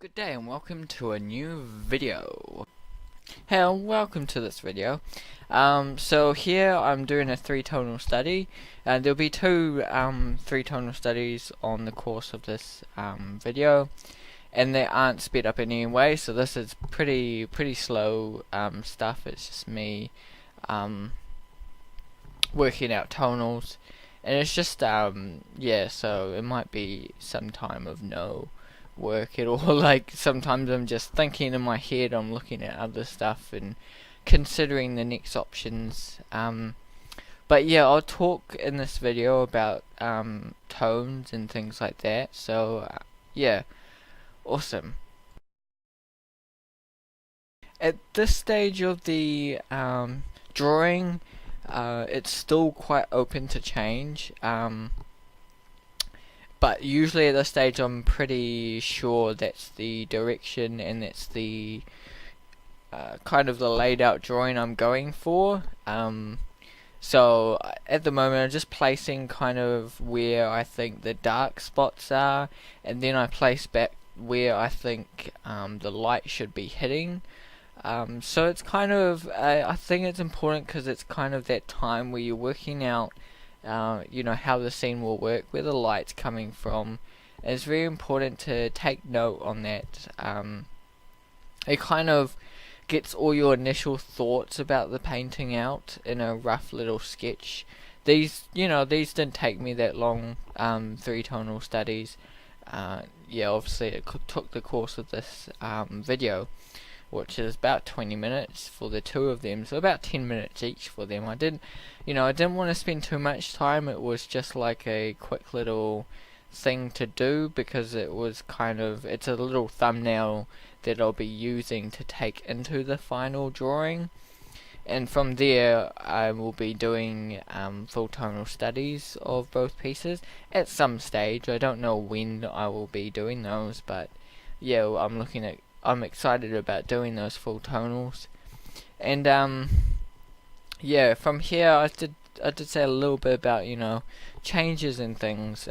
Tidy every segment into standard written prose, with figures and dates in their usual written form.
Good day and welcome to a new video. Hey, and welcome to this video. So here I'm doing a three-tonal study, and there'll be two three-tonal studies on the course of this video, and they aren't sped up in any way. So this is pretty slow stuff. It's just me working out tonals, and it's just yeah. So it might be some time of no work at all. Like sometimes I'm just thinking in my head, I'm looking at other stuff and considering the next options. But yeah, I'll talk in this video about tones and things like that. So yeah, awesome. At this stage of the drawing, it's still quite open to change. But usually at this stage I'm pretty sure that's the direction and that's the kind of the laid out drawing I'm going for. So at the moment I'm just placing kind of where I think the dark spots are, and then I place back where I think the light should be hitting. So it's kind of, I think it's important because it's kind of that time where you're working out you know, how the scene will work, where the light's coming from. It's very important to take note on that. It kind of gets all your initial thoughts about the painting out in a rough little sketch. These didn't take me that long, three-tonal studies. Yeah, obviously it took the course of this video, which is about 20 minutes for the two of them, so about 10 minutes each for them. I didn't want to spend too much time. It was just like a quick little thing to do because it was it's a little thumbnail that I'll be using to take into the final drawing, and from there I will be doing full tonal studies of both pieces at some stage. I don't know when I will be doing those, but yeah, I'm excited about doing those full tonals. And yeah, from here I did say a little bit about, changes and things.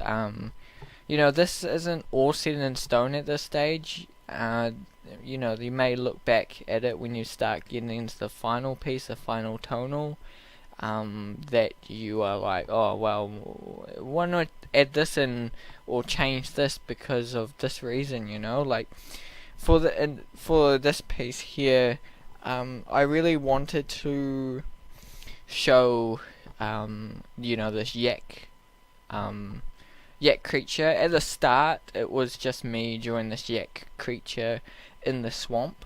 This isn't all set in stone at this stage. You may look back at it when you start getting into the final piece, the final tonal, that you are like, oh well, why not add this in or change this because of this reason, like for this piece here, I really wanted to show this yak creature. At the start it was just me drawing this yak creature in the swamp.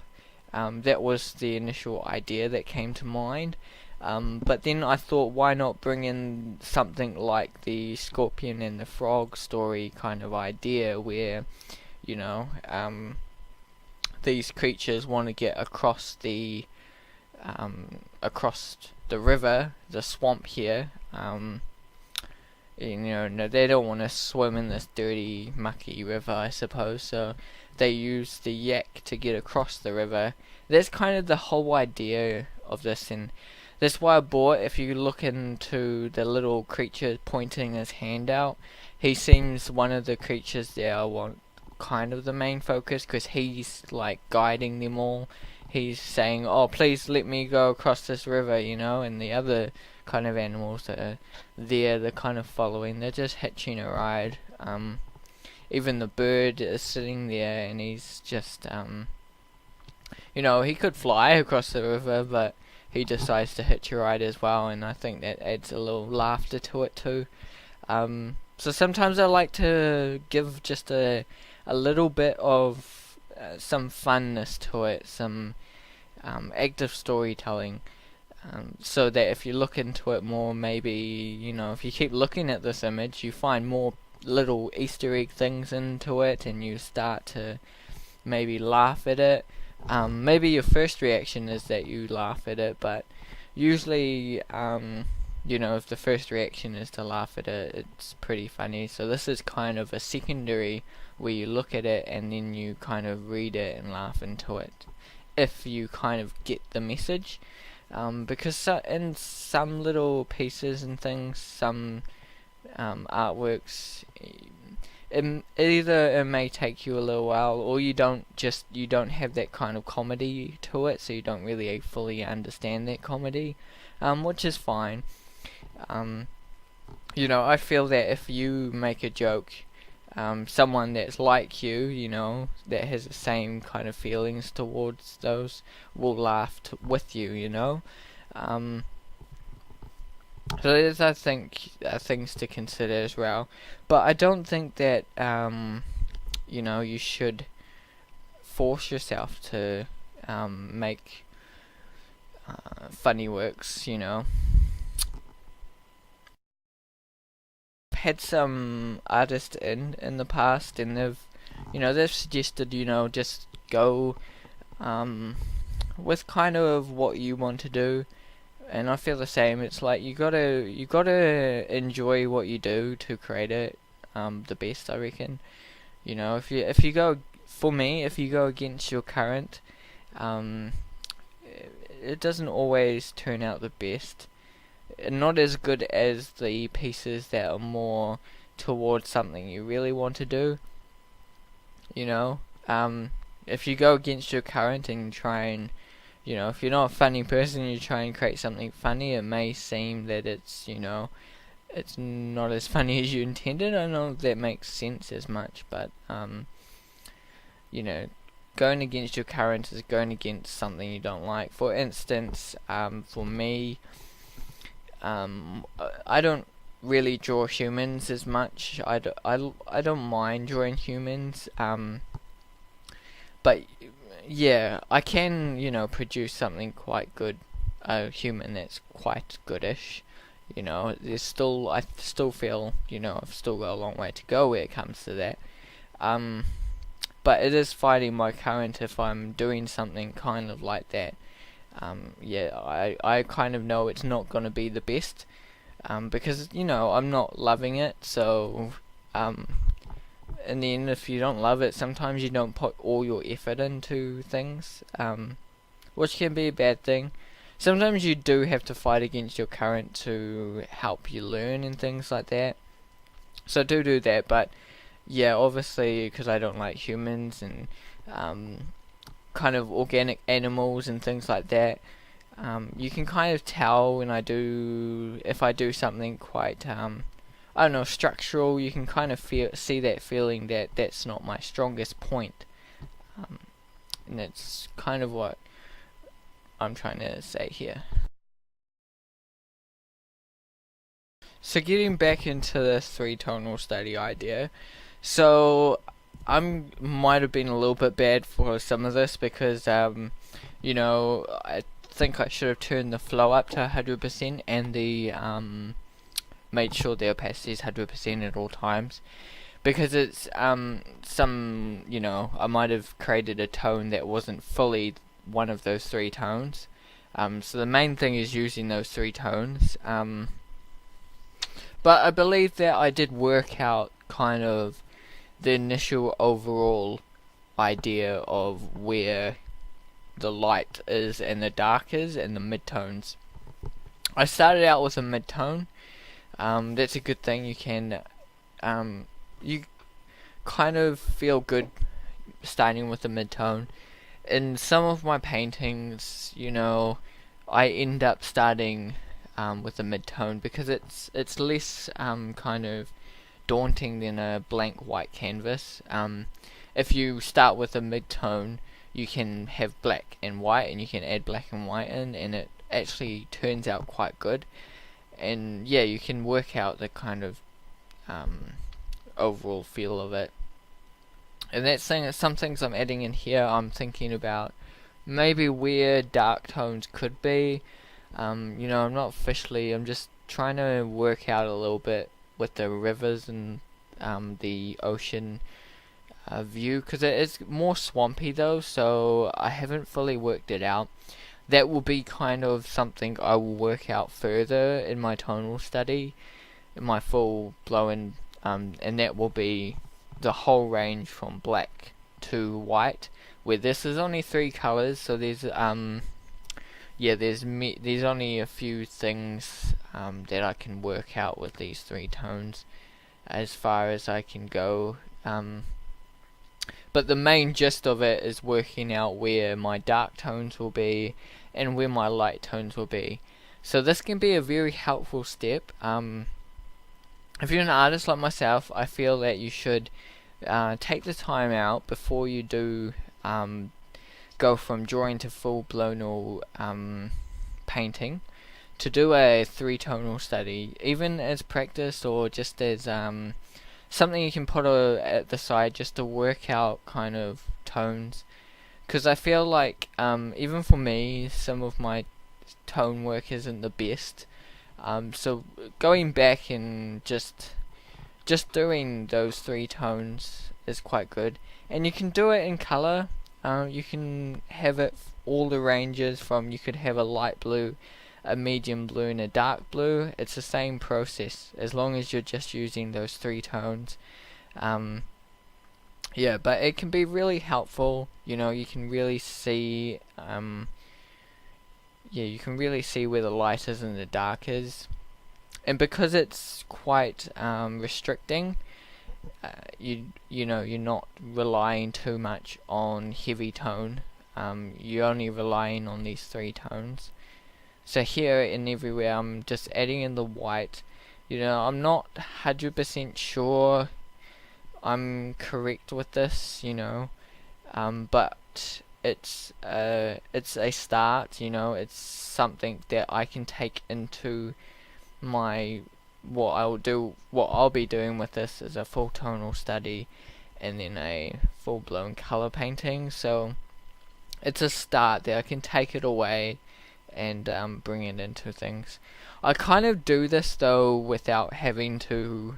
That was the initial idea that came to mind, but then I thought, why not bring in something like the scorpion and the frog story kind of idea, where these creatures want to get across the river, the swamp here. They don't want to swim in this dirty, mucky river, I suppose, so they use the yak to get across the river. That's kind of the whole idea of this, and that's why I bought. If you look into the little creature pointing his hand out, he seems one of the creatures that I want kind of the main focus, because he's like guiding them all. He's saying, oh, please let me go across this river, and the other kind of animals that are there, they're kind of following. They're just hitching a ride. Even the bird is sitting there, and he's just he could fly across the river, but he decides to hitch a ride as well, and I think that adds a little laughter to it too. So sometimes I like to give just a little bit of some funness to it, some active storytelling, so that if you look into it more, maybe if you keep looking at this image, you find more little Easter egg things into it, and you start to maybe laugh at it. Maybe your first reaction is that you laugh at it, but usually if the first reaction is to laugh at it, it's pretty funny. So this is kind of a secondary, where you look at it and then you kind of read it and laugh into it, if you kind of get the message. Because in some little pieces and things, some artworks, either it may take you a little while, or you don't have that kind of comedy to it, so you don't really fully understand that comedy, which is fine. Um, I feel that if you make a joke, someone that's like you, that has the same kind of feelings towards those, will laugh with you. Um, so there's, I think, things to consider as well. But I don't think that, you should force yourself to make funny works. Had some artists in the past, and they've suggested, just go with kind of what you want to do. And I feel the same. It's like you gotta enjoy what you do to create it the best, I reckon. If you go, for me, if you go against your current, um it doesn't always turn out the best. Not as good as the pieces that are more towards something you really want to do. you know if you go against your current and try and, if you're not a funny person, you try and create something funny, it may seem that it's not as funny as you intended. I don't know if that makes sense as much, but you know going against your current is going against something you don't like. For instance, for me, I don't really draw humans as much. I don't mind drawing humans, but yeah, I can, produce something quite good, a human that's quite goodish. I still feel, I've still got a long way to go where it comes to that. But it is fighting my current if I'm doing something kind of like that. Yeah, I kind of know it's not going to be the best, because, I'm not loving it, so, in the end, if you don't love it, sometimes you don't put all your effort into things, which can be a bad thing. Sometimes you do have to fight against your current to help you learn and things like that. So do that, but yeah, obviously, because I don't like humans and kind of organic animals and things like that, you can kind of tell when if I do something quite, I don't know, structural. You can kind of see that feeling that that's not my strongest point, and that's kind of what I'm trying to say here. So getting back into the three-tonal study idea, so I might have been a little bit bad for some of this because, I think I should have turned the flow up to 100% and the made sure the opacity is 100% at all times, because it's I might have created a tone that wasn't fully one of those three tones. So the main thing is using those three tones. But I believe that I did work out kind of the initial overall idea of where the light is and the dark is and the midtones. I started out with a midtone. That's a good thing. You kind of feel good starting with a midtone. In some of my paintings, I end up starting with a midtone because it's less kind of daunting than a blank white canvas. If you start with a midtone, you can have black and white, and you can add black and white in, and it actually turns out quite good. And yeah, you can work out the kind of overall feel of it. And some things I'm adding in here, I'm thinking about maybe where dark tones could be. I'm not officially, I'm just trying to work out a little bit with the rivers and the ocean view, because it is more swampy though, so I haven't fully worked it out. That will be kind of something I will work out further in my tonal study, in my full blown, and that will be the whole range from black to white, where this is only 3 colors, so there's there's only a few things that I can work out with these 3 tones. as far as I can go. But the main gist of it is working out where my dark tones will be and where my light tones will be. So this can be a very helpful step. If you're an artist like myself, I feel that you should take the time out before you do go from drawing to full-blown painting to do a three-tonal study, even as practice or just as something you can put at the side just to work out kind of tones. Because I feel like even for me, some of my tone work isn't the best. So going back and just doing those three tones is quite good. And you can do it in color. You can have it all the ranges from, you could have a light blue, a medium blue, and a dark blue. It's the same process as long as you're just using those three tones. Yeah, but it can be really helpful. You can really see you can really see where the light is and the dark is. And because it's quite restricting, you're not relying too much on heavy tone. You're only relying on these three tones. So here and everywhere I'm just adding in the white. I'm not 100% sure I'm correct with this, but it's a start. It's something that I can take into my what I'll be doing with this is a full tonal study and then a full blown color painting. So it's a start that I can take it away and bring it into things. I kind of do this though without having to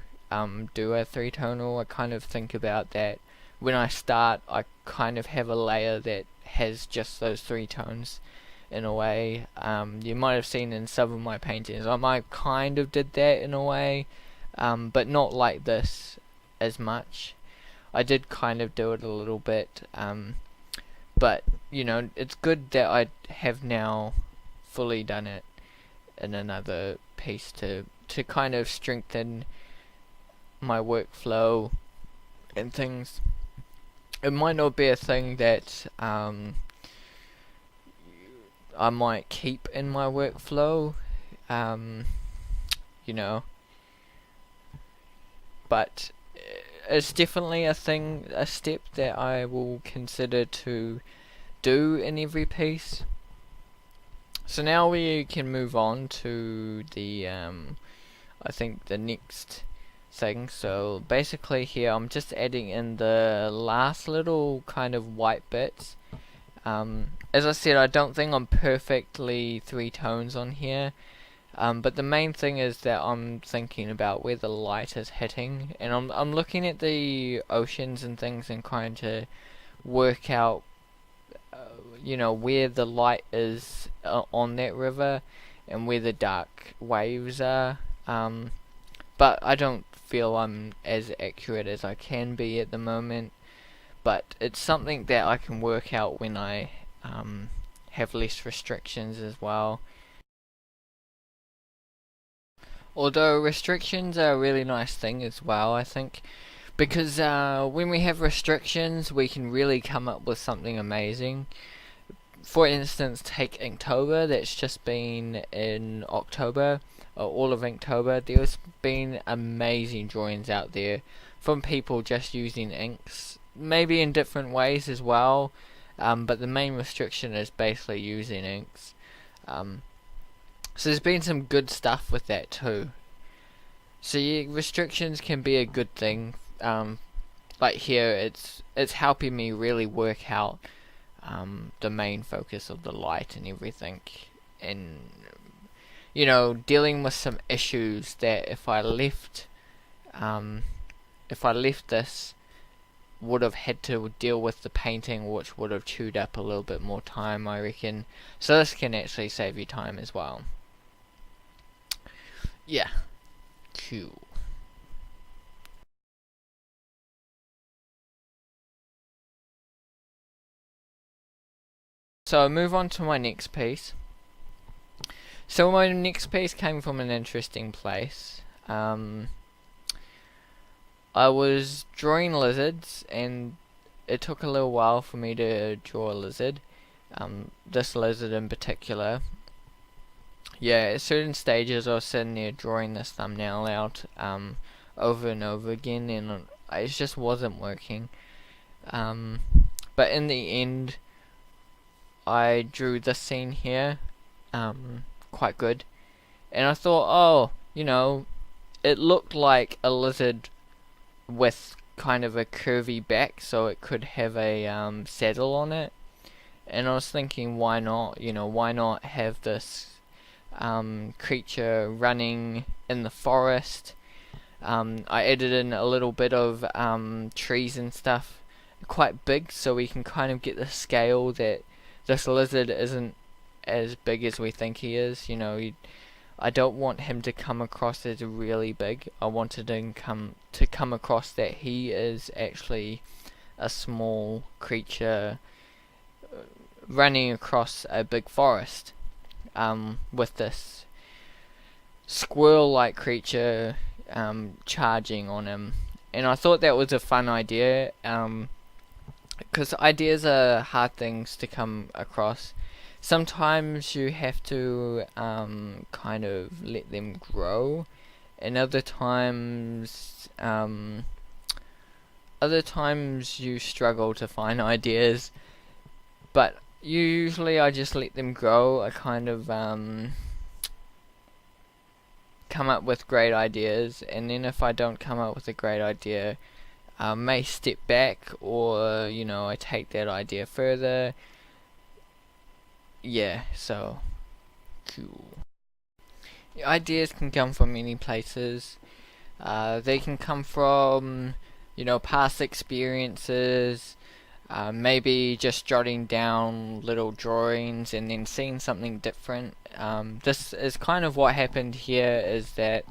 do a three tonal. I kind of think about that when I start. I kind of have a layer that has just those three tones in a way. You might have seen in some of my paintings I might kind of did that in a way, but not like this as much. I did kind of do it a little bit, but it's good that I have now fully done it in another piece to kind of strengthen my workflow and things. It might not be a thing that I might keep in my workflow, but it's definitely a step that I will consider to do in every piece. So now we can move on to the I think the next thing. So basically here I'm just adding in the last little kind of white bits. As I said, I don't think I'm perfectly three tones on here, but the main thing is that I'm thinking about where the light is hitting, and I'm looking at the oceans and things and trying to work out where the light is on that river and where the dark waves are, but I don't feel I'm as accurate as I can be at the moment. But it's something that I can work out when I have less restrictions as well. Although restrictions are a really nice thing as well, I think, because when we have restrictions we can really come up with something amazing. For instance, take Inktober, that's just been in October, or all of Inktober. There's been amazing drawings out there from people just using inks, maybe in different ways as well, but the main restriction is basically using inks. So there's been some good stuff with that too. So yeah, restrictions can be a good thing. Like here, it's helping me really work out the main focus of the light and everything, and dealing with some issues that if I left this, would have had to deal with the painting, which would have chewed up a little bit more time, I reckon. So this can actually save you time as well. Yeah, cool. So I'll move on to my next piece. So my next piece came from an interesting place. I was drawing lizards, and it took a little while for me to draw a lizard. This lizard in particular. Yeah, at certain stages I was sitting there drawing this thumbnail out over and over again, and it just wasn't working. But in the end, I drew this scene here quite good. And I thought, oh, it looked like a lizard with kind of a curvy back, so it could have a saddle on it. And I was thinking, why not? Why not have this creature running in the forest? I added in a little bit of trees and stuff, quite big, so we can kind of get the scale that this lizard isn't as big as we think he is. I don't want him to come across as really big. I wanted him to come across that he is actually a small creature running across a big forest with this squirrel-like creature charging on him. And I thought that was a fun idea, because ideas are hard things to come across. Sometimes you have to kind of let them grow, and other times you struggle to find ideas. But usually I just let them grow. I kind of come up with great ideas, and then if I don't come up with a great idea, I may step back, or I take that idea further. Yeah, so cool. Ideas can come from many places. They can come from past experiences. Maybe just jotting down little drawings and then seeing something different. This is kind of what happened here, is that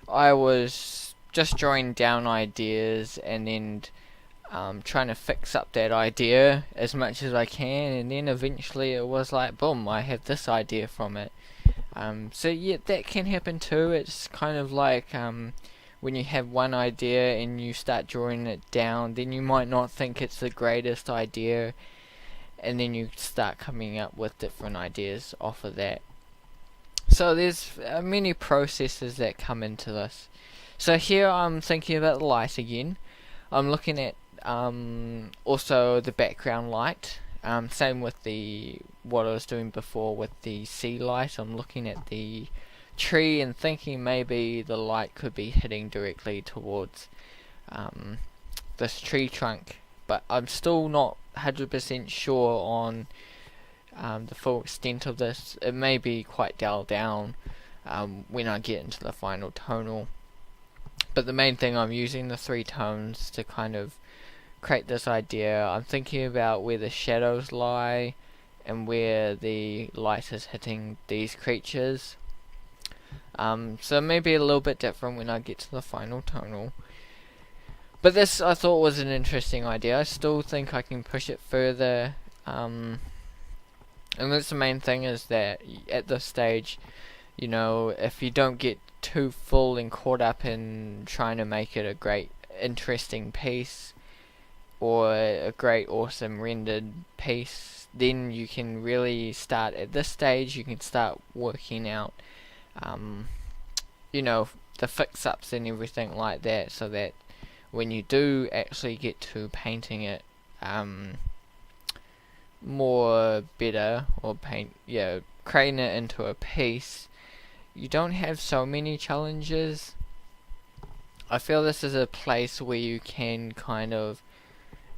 I was just drawing down ideas and then trying to fix up that idea as much as I can, and then eventually it was like, boom, I have this idea from it. So yeah, that can happen too. It's kind of like when you have one idea and you start drawing it down, then you might not think it's the greatest idea, and then you start coming up with different ideas off of that. So there's many processes that come into this. So here I'm thinking about the light again. I'm looking at also the background light. Same with what I was doing before with the sea light. I'm looking at the tree and thinking maybe the light could be hitting directly towards this tree trunk, but I'm still not 100% sure on the full extent of this. It may be quite dialed down when I get into the final tonal, but the main thing, I'm using the 3 tones to kind of create this idea. I'm thinking about where the shadows lie and where the light is hitting these creatures. So maybe a little bit different when I get to the final tonal. But this I thought was an interesting idea. I still think I can push it further. And that's the main thing, is that at this stage, if you don't get too full and caught up in trying to make it a great, interesting piece, or a great, awesome rendered piece, then you can really start, at this stage, you can start working out the fix-ups and everything like that, so that when you do actually get to painting it more better, or creating it into a piece, you don't have so many challenges. I feel this is a place where you can kind of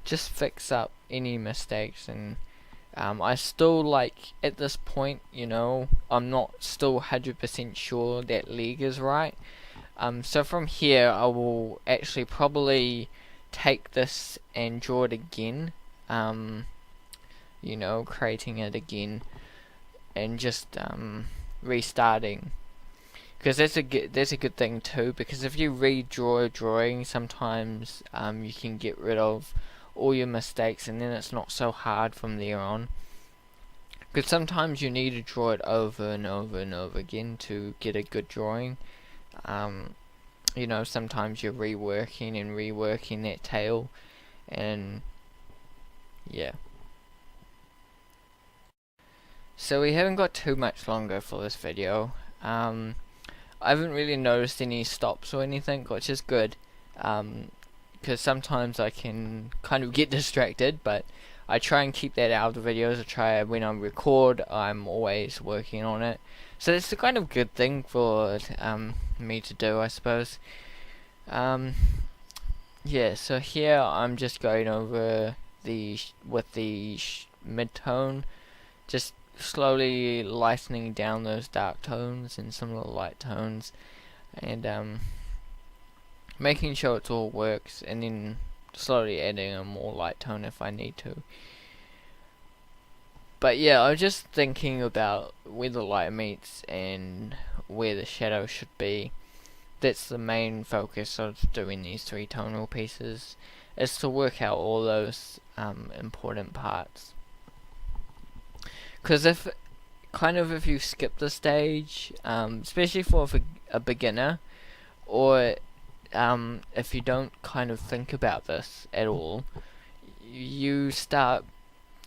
just fix up any mistakes, and I still, at this point, I'm not still 100% sure that leg is right. So from here, I will actually probably take this and draw it again, creating it again, and just restarting. Because that's a good thing too, because if you redraw a drawing, sometimes you can get rid of all your mistakes, and then it's not so hard from there on. Because sometimes you need to draw it over and over and over again to get a good drawing. you know, sometimes you're reworking and reworking that tail, and yeah. So we haven't got too much longer for this video. I haven't really noticed any stops or anything, which is good, because sometimes I can kind of get distracted, but I try and keep that out of the videos. I try, when I record, I'm always working on it. So it's a kind of good thing for me to do, I suppose. Yeah, so here I'm just going over with the mid-tone, just slowly lightening down those dark tones and some of the light tones, and making sure it all works, and then slowly adding a more light tone if I need to. But yeah, I was just thinking about where the light meets and where the shadow should be. That's the main focus of doing these three tonal pieces, is to work out all those important parts. Because if you skip the stage, especially for a beginner, or if you don't kind of think about this at all, you start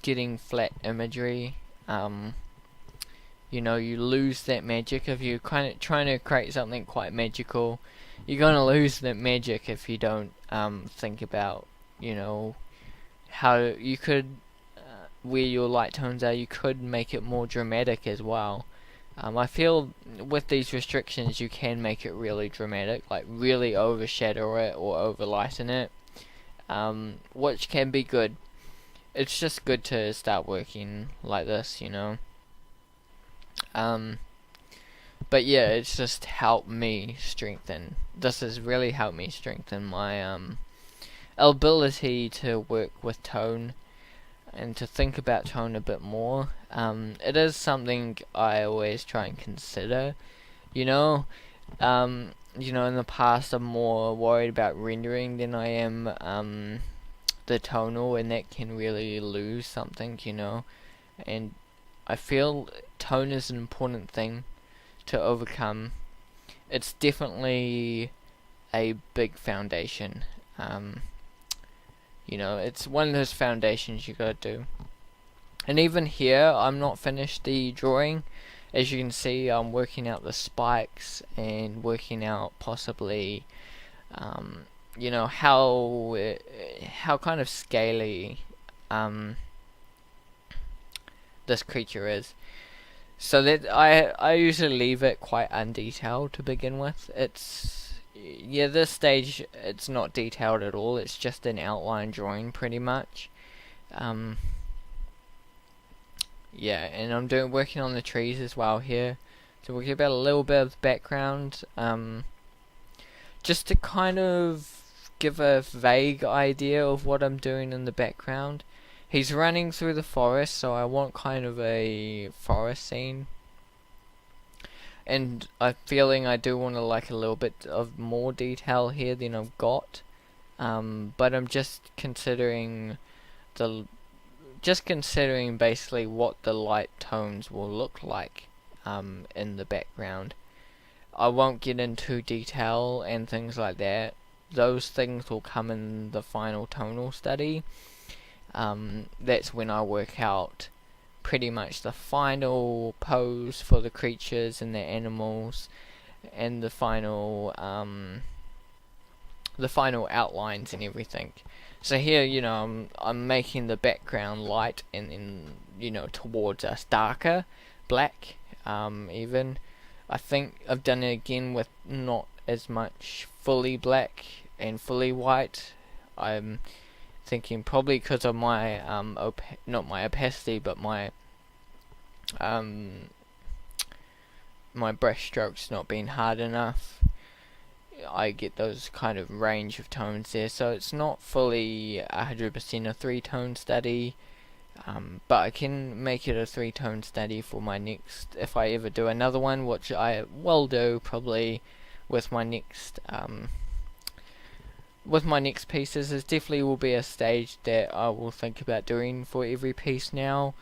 getting flat imagery. You know, you lose that magic. If you're kind of trying to create something quite magical, you're gonna lose that magic if you don't think about, you know, how you could where your light tones are. You could make it more dramatic as well. I feel with these restrictions you can make it really dramatic, like really overshadow it or overlighten it, which can be good. It's just good to start working like this, you know. But yeah, it's just helped me strengthen. This has really helped me strengthen my ability to work with tone and to think about tone a bit more. It is something I always try and consider. You know, in the past I'm more worried about rendering than I am the tonal, and that can really lose something, you know. And I feel tone is an important thing to overcome. It's definitely a big foundation. You know, it's one of those foundations you gotta do. And even here, I'm not finished the drawing. As you can see, I'm working out the spikes and working out possibly, you know, how kind of scaly this creature is. So that I usually leave it quite undetailed to begin with. This stage it's not detailed at all. It's just an outline drawing pretty much. Yeah, and I'm working on the trees as well here. So we'll give it a little bit of background, just to kind of give a vague idea of what I'm doing in the background. He's running through the forest, so I want kind of a forest scene. And I'm feeling I do want to like a little bit of more detail here than I've got. But I'm just considering basically what the light tones will look like in the background. I won't get into detail and things like that. Those things will come in the final tonal study. That's when I work out pretty much the final pose for the creatures and the animals, and the final outlines and everything. So here, you know, I'm making the background light and you know, towards us darker black. Even I think I've done it again with not as much fully black and fully white. I'm thinking probably because of my not my opacity, but my my brush strokes not being hard enough, I get those kind of range of tones there. So it's not fully 100% a three-tone study, but I can make it a three-tone study for my next, if I ever do another one, which I will do probably with my next pieces. It definitely will be a stage that I will think about doing for every piece now.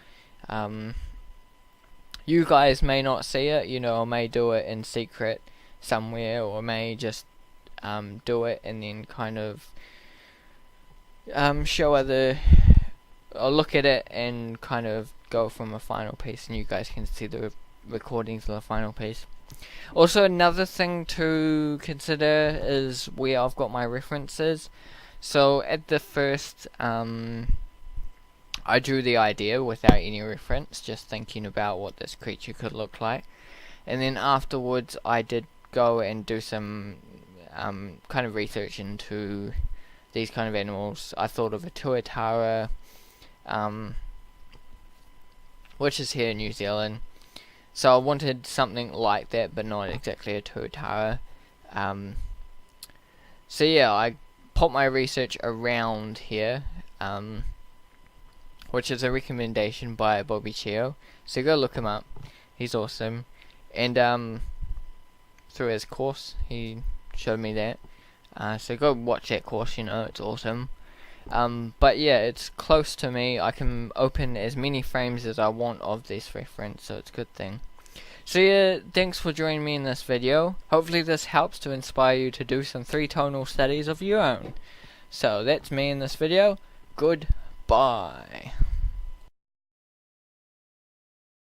You guys may not see it, you know, I may do it in secret somewhere, or may just do it, and then kind of show other, or look at it and kind of go from a final piece, and you guys can see the recordings of the final piece. Also, another thing to consider is where I've got my references. So at the first, I drew the idea without any reference, just thinking about what this creature could look like, and then afterwards I did go and do some kind of research into these kind of animals. I thought of a tuatara, which is here in New Zealand. So I wanted something like that, but not exactly a tuatara. So yeah, I put my research around here, which is a recommendation by Bobby Chio. So go look him up. He's awesome. And through his course, he showed me that. So go watch that course, you know, it's awesome. But yeah, it's close to me. I can open as many frames as I want of this reference, so it's a good thing. So yeah, thanks for joining me in this video. Hopefully this helps to inspire you to do some 3-tonal studies of your own. So that's me in this video. Goodbye.